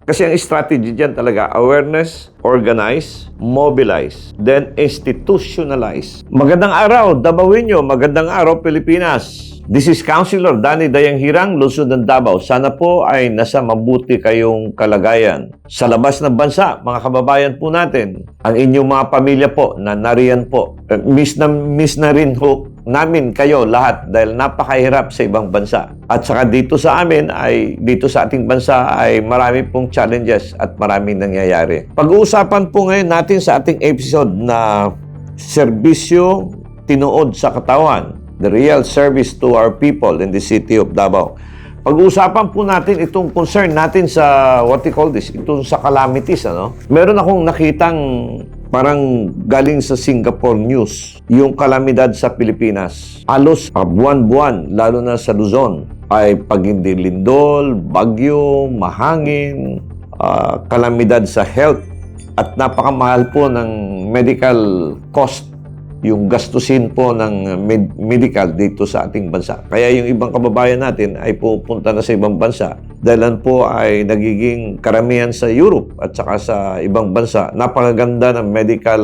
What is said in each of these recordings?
Kasi ang strategy dyan talaga, awareness, organize, mobilize, then institutionalize. Magandang araw, Dabawenyo. Magandang araw, Pilipinas. This is Councilor Danny Dayanghirang, Lungsod ng Davao. Sana po ay nasa mabuti kayong kalagayan. Sa labas ng bansa, mga kababayan po natin, ang inyong mga pamilya po na nariyan po. Miss na rin ho namin kayo lahat dahil napakahirap sa ibang bansa. At saka dito sa amin dito sa ating bansa ay marami pong challenges at maraming nangyayari. Pag-uusapan po ngayon natin sa ating episode na serbisyo tinuod sa katawan. The real service to our people in the city of Davao. Pag-uusapan po natin itong concern natin sa what we call this, itong sa calamities, ano? Meron akong nakitang parang galing sa Singapore News, yung kalamidad sa Pilipinas. Halos buwan-buwan, lalo na sa Luzon, ay pag hindi lindol, bagyo, mahangin, kalamidad sa health, at napakamahal po ng medical cost yung gastusin po ng medical dito sa ating bansa. Kaya yung ibang kababayan natin ay pupunta na sa ibang bansa dahil po ay nagiging karamihan sa Europe at saka sa ibang bansa. Napakaganda ng medical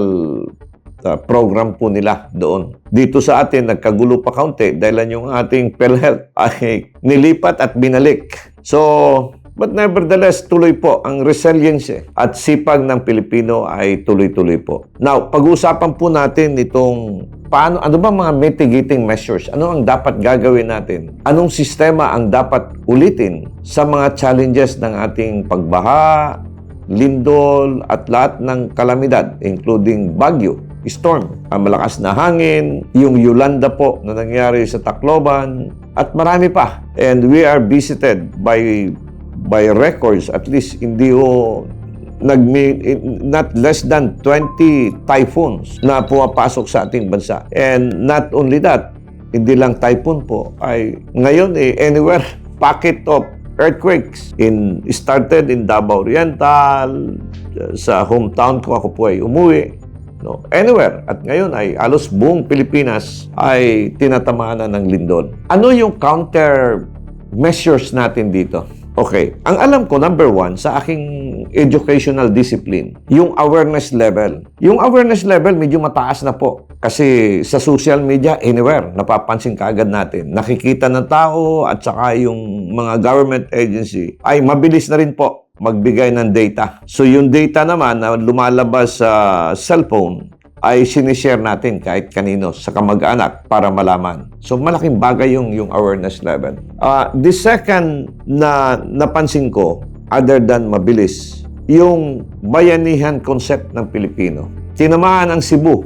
program po nila doon. Dito sa atin, nagkagulo pa kaunti dahil yung ating PhilHealth ay nilipat at binalik. But nevertheless, tuloy po ang resilience at sipag ng Pilipino ay tuloy-tuloy po. Now, pag-uusapan po natin itong ano ba mga mitigating measures? Ano ang dapat gagawin natin? Anong sistema ang dapat ulitin sa mga challenges ng ating pagbaha, lindol, at lahat ng kalamidad, including bagyo, storm, ang malakas na hangin, yung Yolanda po na nangyari sa Tacloban, at marami pa. And we are visited by records, at least hindi not less than 20 typhoons na pumapasok sa ating bansa. And not only that, hindi lang typhoon po, ay ngayon anywhere, pocket of earthquakes. Started in Davao Oriental, sa hometown ko, ako po ay umuwi. No, anywhere. At ngayon ay halos buong Pilipinas ay tinatamaan na ng lindol. Ano yung counter measures natin dito? Okay. Ang alam ko, number one, sa aking educational discipline, yung awareness level. Yung awareness level, medyo mataas na po. Kasi sa social media, anywhere, napapansin kaagad natin. Nakikita ng tao at saka yung mga government agency ay mabilis na rin po magbigay ng data. So yung data naman na lumalabas sa cellphone, ay sinishare natin kahit kanino sa kamag-anak para malaman. So malaking bagay yung awareness level. The second na napansin ko, other than mabilis, yung bayanihan concept ng Pilipino. Tinamaan ang Cebu.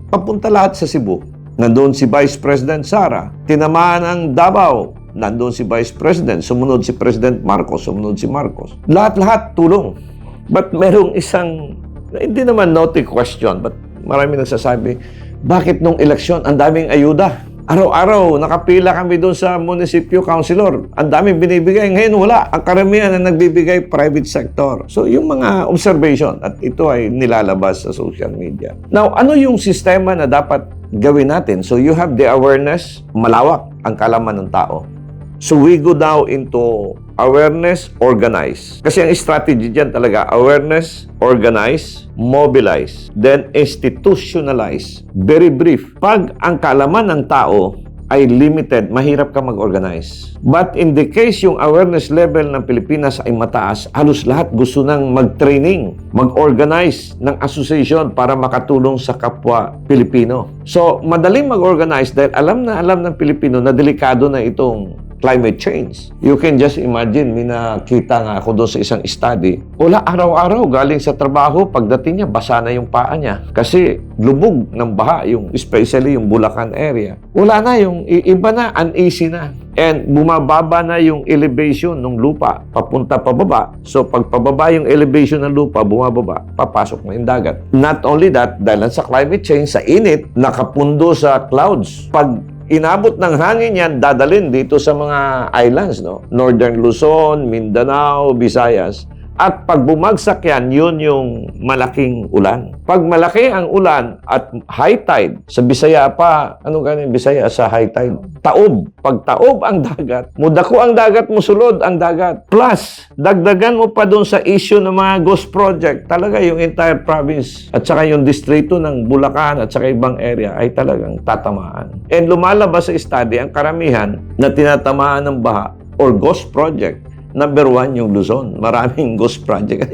Papunta lahat sa Cebu. Nandoon si Vice President Sara. Tinamaan ang Davao. Nandoon si Vice President. Sumunod si President Marcos. Sumunod si Marcos. Lahat-lahat tulong. But merong isang, hindi naman naughty question, but marami nagsasabi, bakit nung eleksyon ang daming ayuda? Araw-araw, nakapila kami doon sa munisipyo councilor. Ang daming binibigay. Ngayon wala. Ang karamihan na nagbibigay private sector. So yung mga observation, at ito ay nilalabas sa social media. Now, ano yung sistema na dapat gawin natin? So you have the awareness, malawak ang kalaman ng tao. So we go now into awareness, organize. Kasi ang strategy dyan talaga, awareness, organize, mobilize, then institutionalize. Very brief. Pag ang kaalaman ng tao ay limited, mahirap ka mag-organize. But in the case yung awareness level ng Pilipinas ay mataas, halos lahat gusto nang mag-training, mag-organize ng association para makatulong sa kapwa Pilipino. So, madaling mag-organize dahil alam ng Pilipino na delikado na itong climate change. You can just imagine, nakita nga ako doon sa isang study. Wala, araw-araw galing sa trabaho, pagdating niya, basa na yung paa niya. Kasi lubog ng baha, especially yung Bulacan area. Wala na, yung iba na, uneasy na. And bumababa na yung elevation ng lupa, papunta pababa. So pag pababa yung elevation ng lupa, bumababa, papasok na yung dagat. Not only that, dahil sa climate change, sa init, nakapundo sa clouds. Pag inabot ng hangin yan, dadalhin dito sa mga islands, no? Northern Luzon, Mindanao, Visayas. At pag bumagsak yan, yun yung malaking ulan. Pag malaki ang ulan at high tide, sa Bisaya pa, ano ganun Bisaya sa high tide? Taob. Pag taob ang dagat, mudako ang dagat, musulod ang dagat. Plus, dagdagan mo pa doon sa issue ng mga ghost project, talaga yung entire province at saka yung distrito ng Bulacan at saka ibang area ay talagang tatamaan. And lumalabas sa study, ang karamihan na tinatamaan ng baha or ghost project, number 1 yung Luzon. Maraming ghost project.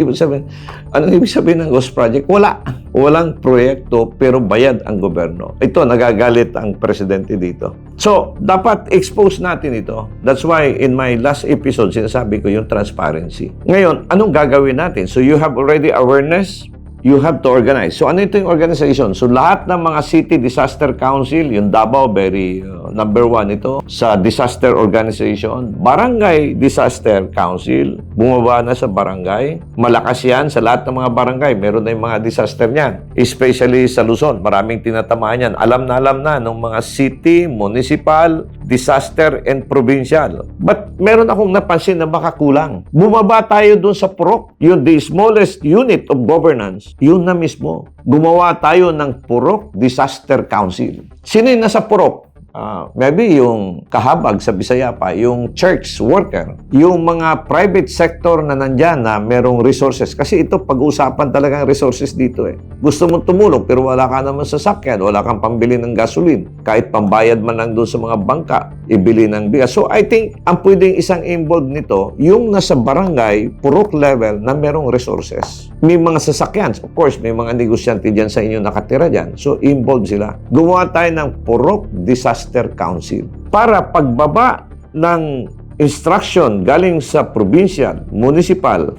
Anong ibig sabihin ng ghost project? Wala. Walang proyekto pero bayad ang gobyerno. Ito, nagagalit ang presidente dito. So, dapat expose natin ito. That's why in my last episode, sinasabi ko yung transparency. Ngayon, anong gagawin natin? So, you have already awareness. You have to organize. So, ano ito yung organization? So, lahat ng mga City Disaster Council, yung Davao, very number 1 ito, sa disaster organization, Barangay Disaster Council, bumaba na sa barangay. Malakas yan sa lahat ng mga barangay. Meron na yung mga disaster niyan. Especially sa Luzon, maraming tinatamaan yan. Alam na ng mga city, municipal, disaster, and provincial. But meron akong napansin na baka kulang. Bumaba tayo dun sa Purok, yung the smallest unit of governance, yun na mismo. Gumawa tayo ng Purok Disaster Council. Sino yung nasa Purok? Maybe yung kahabag sa Bisaya pa, yung church worker, yung mga private sector na nandyan na merong resources. Kasi ito, pag-usapan talagang resources dito eh. Gusto mong tumulong pero wala ka naman sasakyan, wala kang pambili ng gasoline. Kahit pambayad man lang doon sa mga bangka, ibili ng bigas. So I think, ang pwedeng isang involved nito, yung nasa barangay, purok level na merong resources. May mga sasakyan. Of course, may mga negosyante dyan sa inyo nakatira dyan. So involved sila. Gumawa tayo ng Purok Disaster Council para pagbaba ng instruction galing sa provincial, municipal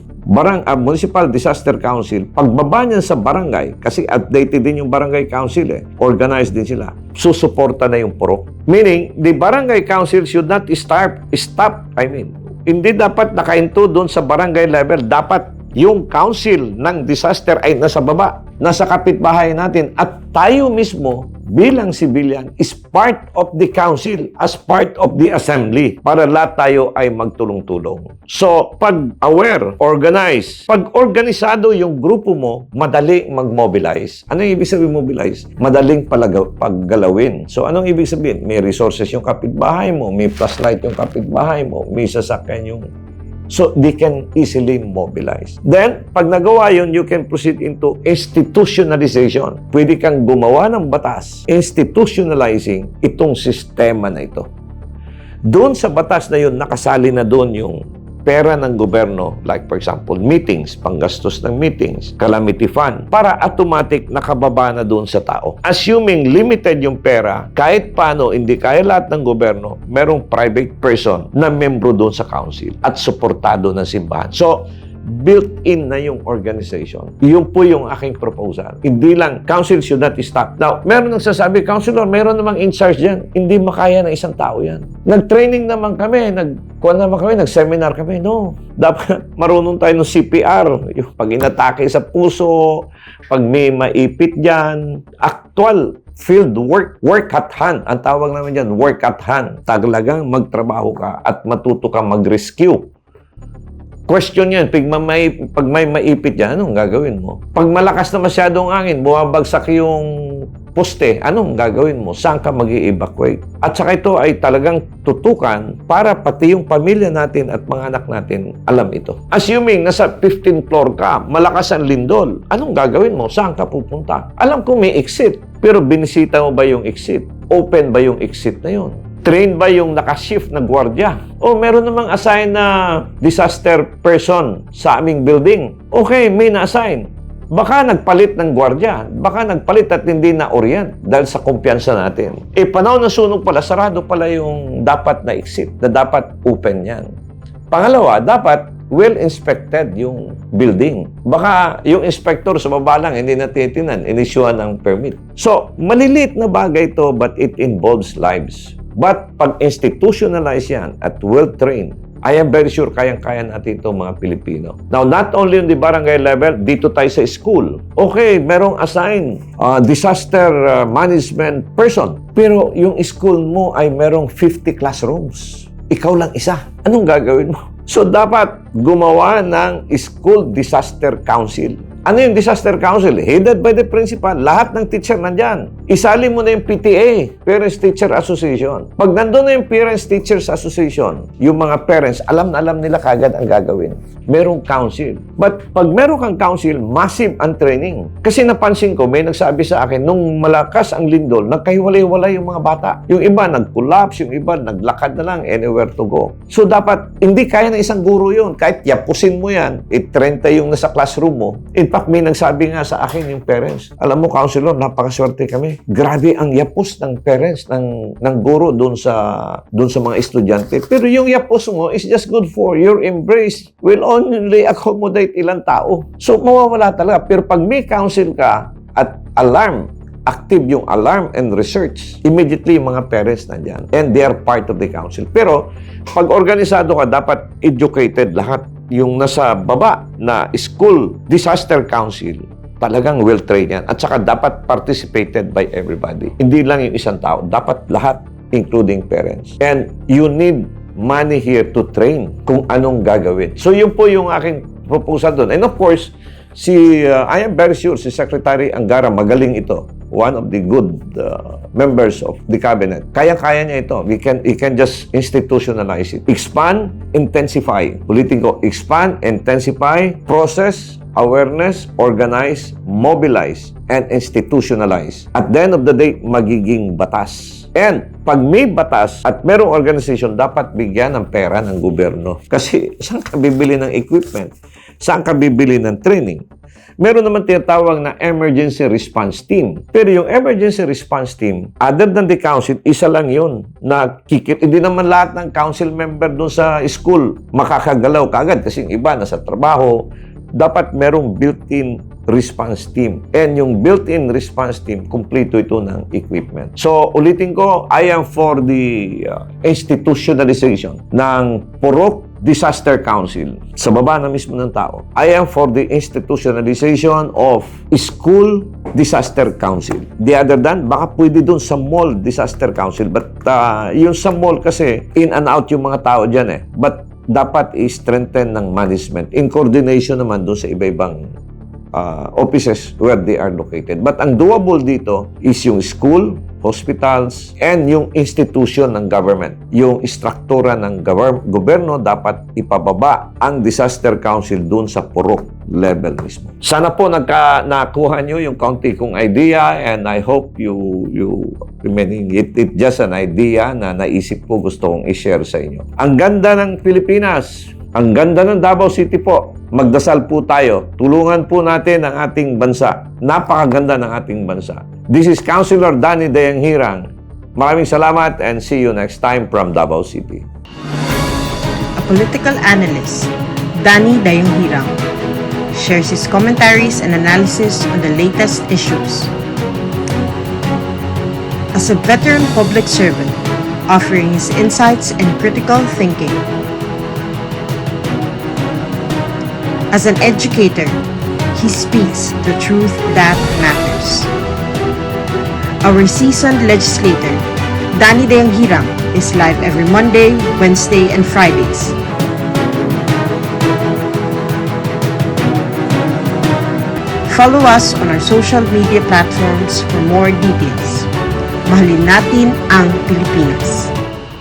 disaster council, pagbaba niyan sa barangay, kasi updated din yung barangay council organized din sila, susuporta na yung purok. Meaning, the barangay council should not hindi dapat nakainto doon sa barangay level, dapat yung council ng disaster ay nasa baba, nasa kapitbahay natin, at tayo mismo bilang civilian is part of the council, as part of the assembly, para lahat tayo ay magtulong-tulong. So, pag aware, organize, pag organisado yung grupo mo, madali mag-mobilize. Ano yung ibig sabihin mobilize? Madaling paggalawin. So, anong ibig sabihin? May resources yung kapitbahay mo, may flashlight yung kapitbahay mo, may sasakyan yung... So, they can easily mobilize. Then, pag nagawa yun, you can proceed into institutionalization. Pwede kang gumawa ng batas, institutionalizing itong sistema na ito. Doon sa batas na yun, nakasali na doon yung pera ng gobyerno, like for example, meetings, panggastos ng meetings, calamity fund, para automatic nakababa na doon sa tao. Assuming limited yung pera, kahit paano hindi kaya lahat ng gobyerno, merong private person na membro doon sa council at suportado ng simbahan. So, built-in na yung organization. Yun po yung aking proposal. Hindi lang, council should not stop. Now, meron nang sasabi, councilor, meron namang in charge dyan. Hindi makaya ng isang tao yan. Nag-training naman kami, nag-seminar kami. No. Dapat marunong tayo ng CPR. Yung pag inatake sa puso, pag may maipit dyan, actual field work at hand. Ang tawag naman dyan, work at hand. Talagang magtrabaho ka at matuto ka mag-rescue. Question yan, pag may maipit yan, anong gagawin mo? Pag malakas na masyadong angin, bumabagsak yung poste, anong gagawin mo? Saan ka mag-i-evacuate? At saka ito ay talagang tutukan para pati yung pamilya natin at mga anak natin alam ito. Assuming nasa 15th floor ka, malakas ang lindol, anong gagawin mo? Saan ka pupunta? Alam ko may exit, pero binisita mo ba yung exit? Open ba yung exit na yun? Train ba yung nakashift na gwardiya? O meron namang assign na disaster person sa aming building. Okay, may na-assign. Baka nagpalit ng gwardiya. Baka nagpalit at hindi na-orient dahil sa kumpiyansa natin. Panahon ng sunog pala, sarado pala yung dapat na exit, na dapat open yan. Pangalawa, dapat well-inspected yung building. Baka yung inspector sa baba lang, hindi natitinan, inisyuhan ng permit. So, maliliit na bagay ito, but it involves lives. But pag institutionalize yan at well-trained, I am very sure kayang-kaya natin itong mga Pilipino. Now, not only on the barangay level, dito tayo sa school. Okay, merong assign disaster management person. Pero yung school mo ay merong 50 classrooms. Ikaw lang isa. Anong gagawin mo? So, dapat gumawa ng School Disaster Council. Ano yung Disaster Council? Headed by the principal. Lahat ng teacher nandyan. Isali mo na yung PTA, Parents Teacher Association. Pag nandun na yung Parents Teachers Association, yung mga parents, alam na alam nila kagad ang gagawin. Merong council. But pag meron kang council, massive ang training. Kasi napansin ko, may nagsabi sa akin, nung malakas ang lindol, nagkahiwalay-walay yung mga bata. Yung iba nag-collapse, yung iba naglakad na lang, anywhere to go. So dapat, hindi kaya ng isang guro yun. Kahit yapusin mo yan, 30 yung nasa classroom mo. In fact, may nagsabi nga sa akin yung parents, alam mo, counselor, napakaswerte kami. Grabe ang yapos ng parents, ng guro doon sa mga estudyante. Pero yung yapos mo is just good for your embrace. Will only accommodate ilang tao. So, mawawala talaga. Pero pag may counsel ka at alarm, active yung alarm and research, immediately yung mga parents nandyan. And they are part of the council. Pero, pag organisado ka, dapat educated lahat. Yung nasa baba na School Disaster Council, talagang well-trained yan. At saka dapat participated by everybody. Hindi lang yung isang tao. Dapat lahat, including parents. And you need money here to train kung anong gagawin. So, yun po yung aking proposal doon. And of course, I am very sure si Secretary Angara magaling ito. One of the good members of the cabinet. Kaya-kaya niya ito. He can just institutionalize it. Expand, intensify. Ulitin ko, expand, intensify, process, awareness, organize, mobilize, and institutionalize. At the end of the day, magiging batas. And pag may batas at merong organization, dapat bigyan ng pera ng gobyerno. Kasi saan ka bibili ng equipment? Saan ka bibili ng training? Meron naman tinatawag na emergency response team. Pero yung emergency response team, other than the council, isa lang yun na kikip. Hindi naman lahat ng council member doon sa school makakagalaw kagad kasi yung iba nasa trabaho. Dapat merong built-in response team. And yung built-in response team, kumpleto ito ng equipment. So, ulitin ko, I am for the institutionalization ng Purok Disaster Council sa baba na mismo ng tao. I am for the institutionalization of School Disaster Council. The other than, baka pwede dun sa Mall Disaster Council. But yung sa mall kasi, in and out yung mga tao dyan eh. But dapat i-strengthen ng management in coordination naman dun sa iba-ibang offices where they are located. But ang doable dito is yung school, hospitals, and yung institution ng government. Yung struktura ng gobyerno dapat ipababa ang Disaster Council dun sa purok level mismo. Sana po nakuha nyo yung kaunti kong idea and I hope meaning it just an idea na naisip ko gusto kong i-share sa inyo. Ang ganda ng Pilipinas, ang ganda ng Davao City po. Magdasal po tayo. Tulungan po natin ang ating bansa. Napakaganda ng ating bansa. This is Councilor Danny Dayanghirang. Maraming salamat and see you next time from Davao City. A political analyst, Danny Dayanghirang, shares his commentaries and analysis on the latest issues. As a veteran public servant, offering his insights and critical thinking. As an educator, he speaks the truth that matters. Our seasoned legislator, Danny Dayanghirang, is live every Monday, Wednesday, and Fridays. Follow us on our social media platforms for more details. Mahalin natin ang Pilipinas.